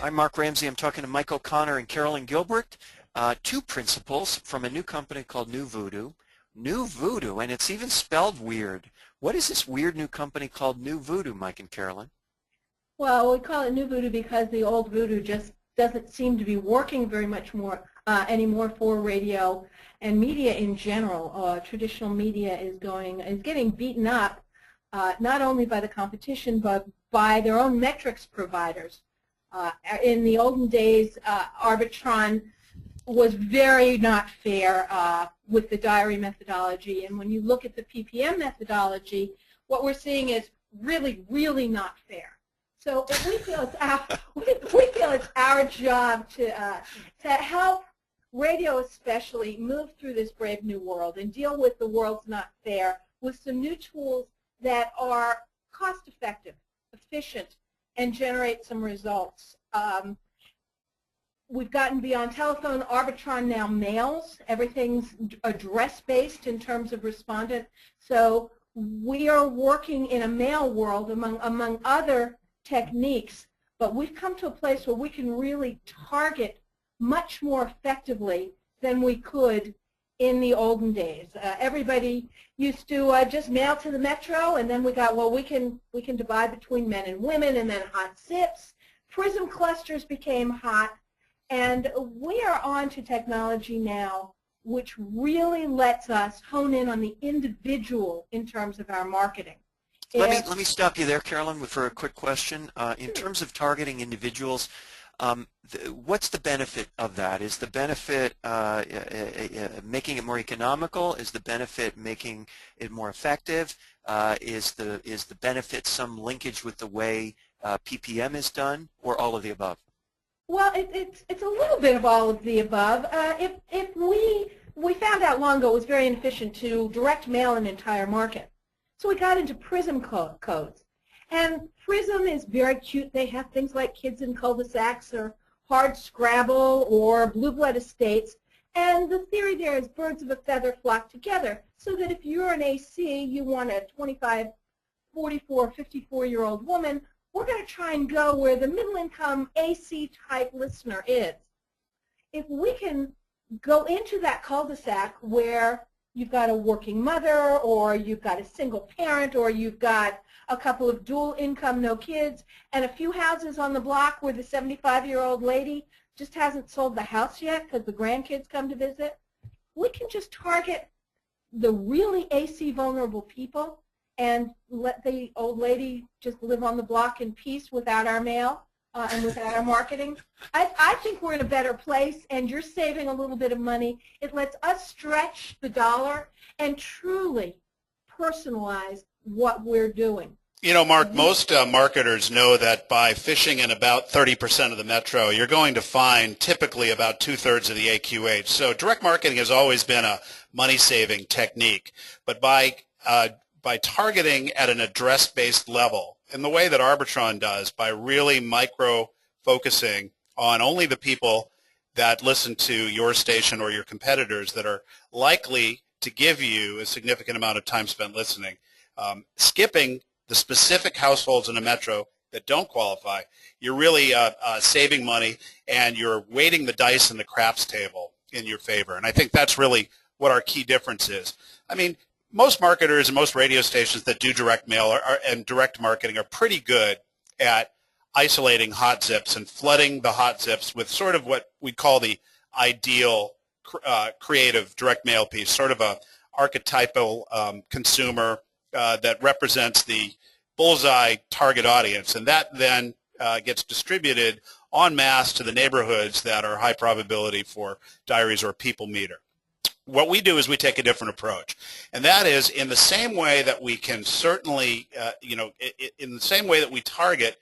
I'm Mark Ramsey. I'm talking to Mike O'Connor and Carolyn Gilbert, two principals from a new company called NuVoodoo. NuVoodoo, and it's even spelled weird. What is this weird new company called NuVoodoo, Mike and Carolyn? Well, we call it NuVoodoo because the old voodoo just doesn't seem to be working very much more anymore for radio and media in general. Traditional media is getting beaten up not only by the competition but by their own metrics providers. In the olden days, Arbitron was very not fair with the diary methodology, and when you look at the PPM methodology, what we're seeing is really, really not fair. So we feel it's our job to help radio especially move through this brave new world and deal with the world's not fair with some new tools that are cost-effective, efficient, and generate some results. We've gotten beyond telephone. Arbitron now mails. Everything's address-based in terms of respondent. So we are working in a mail world among other techniques, but we've come to a place where we can really target much more effectively than we could in the olden days. Everybody used to just mail to the metro, and then we got, well, we can divide between men and women, and then hot zips. Prism clusters became hot, and we are on to technology now which really lets us hone in on the individual in terms of our marketing. Let me stop you there, Carolyn, for a quick question. In terms of targeting individuals, what's the benefit of that? Is the benefit making it more economical? Is the benefit making it more effective? Is the benefit some linkage with the way PPM is done, or all of the above? Well, it's a little bit of all of the above. If we found out long ago it was very inefficient to direct mail an entire market. So we got into Prism codes. And Prism is very cute. They have things like kids in cul-de-sacs or hard Scrabble or blue blood estates. And the theory there is birds of a feather flock together, so that if you're an AC, you want a 25, 44, 54-year-old woman, we're going to try and go where the middle-income AC-type listener is. If we can go into that cul-de-sac where you've got a working mother, or you've got a single parent, or you've got a couple of dual income, no kids, and a few houses on the block where the 75-year-old lady just hasn't sold the house yet because the grandkids come to visit, we can just target the really AC vulnerable people and let the old lady just live on the block in peace without our mail and without our marketing. I think we're in a better place, and you're saving a little bit of money. It lets us stretch the dollar and truly personalize what we're doing. You know, Mark, most marketers know that by fishing in about 30% of the metro, you're going to find typically about 2/3 of the AQH. So direct marketing has always been a money-saving technique. But by targeting at an address-based level, in the way that Arbitron does, by really micro-focusing on only the people that listen to your station or your competitors that are likely to give you a significant amount of time spent listening, skipping the specific households in a metro that don't qualify, you're really saving money, and you're weighting the dice in the craps table in your favor. And I think that's really what our key difference is. I mean, most marketers and most radio stations that do direct mail and direct marketing are pretty good at isolating hot zips and flooding the hot zips with sort of what we call the ideal creative direct mail piece, sort of a archetypal consumer that represents the bullseye target audience, and that then gets distributed en masse to the neighborhoods that are high probability for diaries or people meter. What we do is we take a different approach, and that is in the same way that we can certainly, in the same way that we target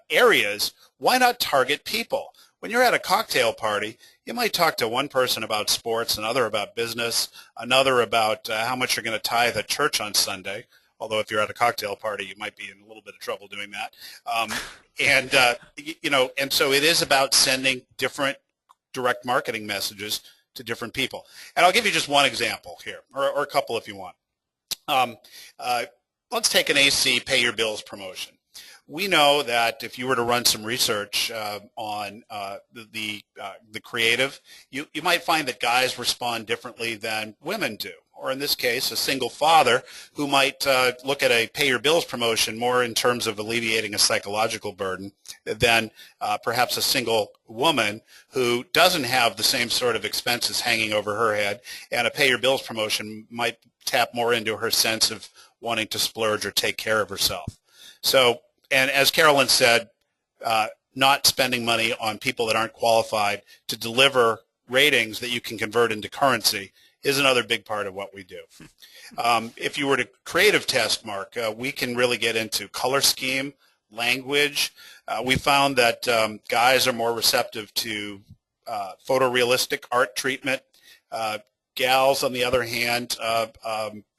areas, why not target people? When you're at a cocktail party, you might talk to one person about sports, another about business, another about how much you're going to tithe at church on Sunday, although if you're at a cocktail party, you might be in a little bit of trouble doing that. And so it is about sending different direct marketing messages to different people. And I'll give you just one example here, or a couple if you want. Let's take an AC pay your bills promotion. we know that if you were to run some research on the creative, you might find that guys respond differently than women do. Or in this case, a single father who might look at a pay your bills promotion more in terms of alleviating a psychological burden than perhaps a single woman who doesn't have the same sort of expenses hanging over her head, and a pay your bills promotion might tap more into her sense of wanting to splurge or take care of herself. So, and as Carolyn said, not spending money on people that aren't qualified to deliver ratings that you can convert into currency is another big part of what we do. If you were to creative test, Mark, we can really get into color scheme, language. We found that guys are more receptive to photorealistic art treatment. Gals, on the other hand,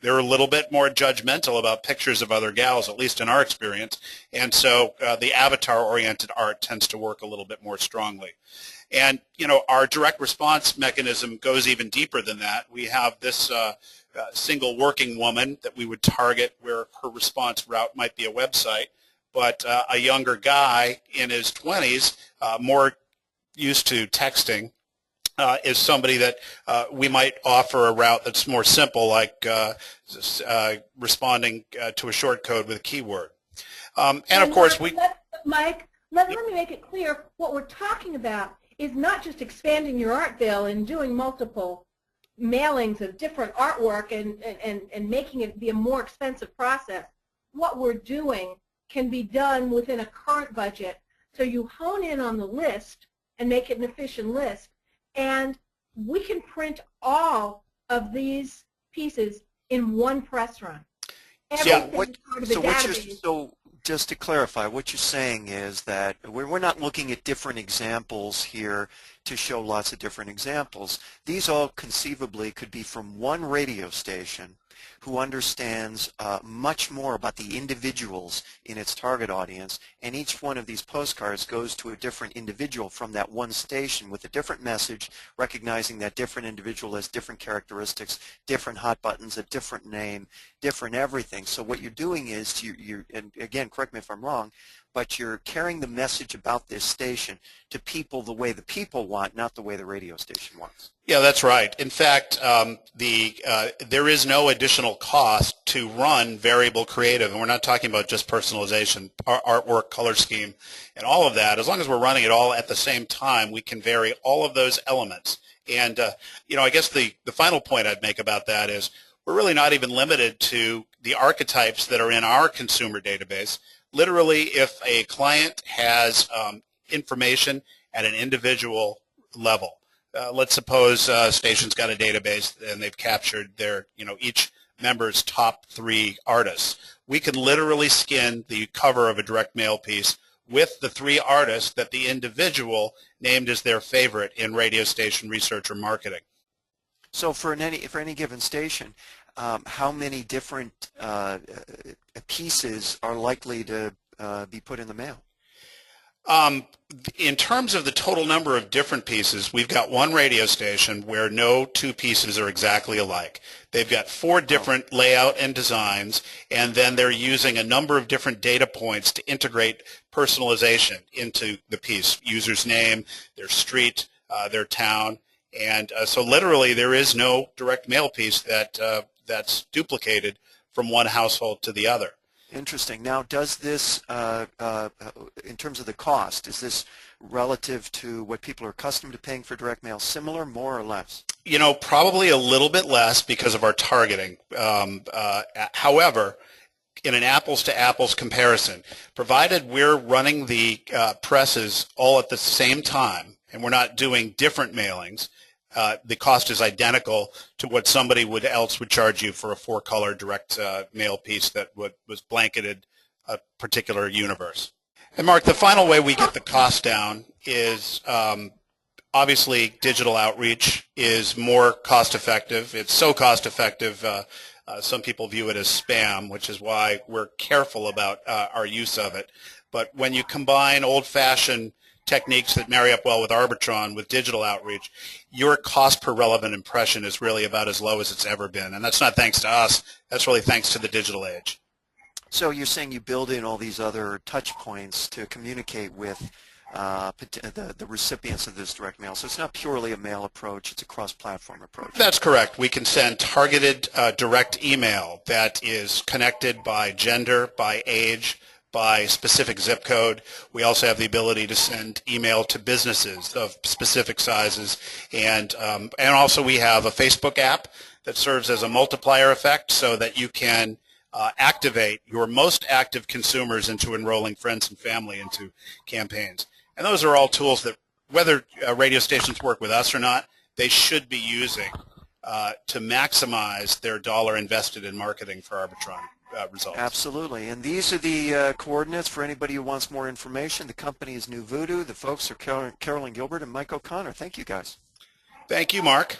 they're a little bit more judgmental about pictures of other gals, at least in our experience, and so the avatar-oriented art tends to work a little bit more strongly. And, you know, our direct response mechanism goes even deeper than that. We have this single working woman that we would target where her response route might be a website, but a younger guy in his 20s, more used to texting, is somebody that we might offer a route that's more simple, like responding to a short code with a keyword. And of course, Mike, let me make it clear. What we're talking about is not just expanding your art bill and doing multiple mailings of different artwork and making it be a more expensive process. What we're doing can be done within a current budget, so you hone in on the list and make it an efficient list. And we can print all of these pieces in one press run. So just to clarify, what you're saying is that we're not looking at different examples here to show lots of different examples. These all conceivably could be from one radio station who understands much more about the individuals in its target audience, and each one of these postcards goes to a different individual from that one station with a different message, recognizing that different individual has different characteristics, different hot buttons, a different name, different everything. So what you're doing is, and again, correct me if I'm wrong, but you're carrying the message about this station to people the way the people want, not the way the radio station wants. Yeah, that's right. In fact, there is no additional cost to run variable creative, and we're not talking about just personalization, artwork, color scheme, and all of that. As long as we're running it all at the same time, we can vary all of those elements. And, you know, I guess the final point I'd make about that is we're really not even limited to the archetypes that are in our consumer database. Literally, if a client has information at an individual level, let's suppose a station's got a database and they've captured their, you know, each member's top 3 artists. We can literally skin the cover of a direct mail piece with the 3 artists that the individual named as their favorite in radio station research or marketing. So for any given station, how many different pieces are likely to be put in the mail? In terms of the total number of different pieces, we've got one radio station where no 2 pieces are exactly alike. They've got 4 different layout and designs, and then they're using a number of different data points to integrate personalization into the piece, user's name, their street, their town, and so literally there is no direct mail piece that's duplicated from one household to the other. Interesting. Now, does this, in terms of the cost, is this relative to what people are accustomed to paying for direct mail similar, more or less? You know, probably a little bit less because of our targeting. However, in an apples-to-apples comparison, provided we're running the presses all at the same time and we're not doing different mailings, the cost is identical to what somebody else would charge you for a 4-color direct mail piece that was blanketed a particular universe. And Mark, the final way we get the cost down is obviously digital outreach is more cost effective. It's so cost effective some people view it as spam, which is why we're careful about our use of it. But when you combine old-fashioned techniques that marry up well with Arbitron with digital outreach, your cost per relevant impression is really about as low as it's ever been. And that's not thanks to us. That's really thanks to the digital age. So you're saying you build in all these other touch points to communicate with the recipients of this direct mail. So it's not purely a mail approach, it's a cross-platform approach. That's correct. We can send targeted direct email that is connected by gender, by age, by specific zip code. We also have the ability to send email to businesses of specific sizes, and also we have a Facebook app that serves as a multiplier effect so that you can activate your most active consumers into enrolling friends and family into campaigns. And those are all tools that, whether radio stations work with us or not, they should be using to maximize their dollar invested in marketing for Arbitron results. Absolutely. And these are the coordinates for anybody who wants more information. The company is NuVoodoo. The folks are Carolyn Gilbert and Mike O'Connor. Thank you, guys. Thank you, Mark.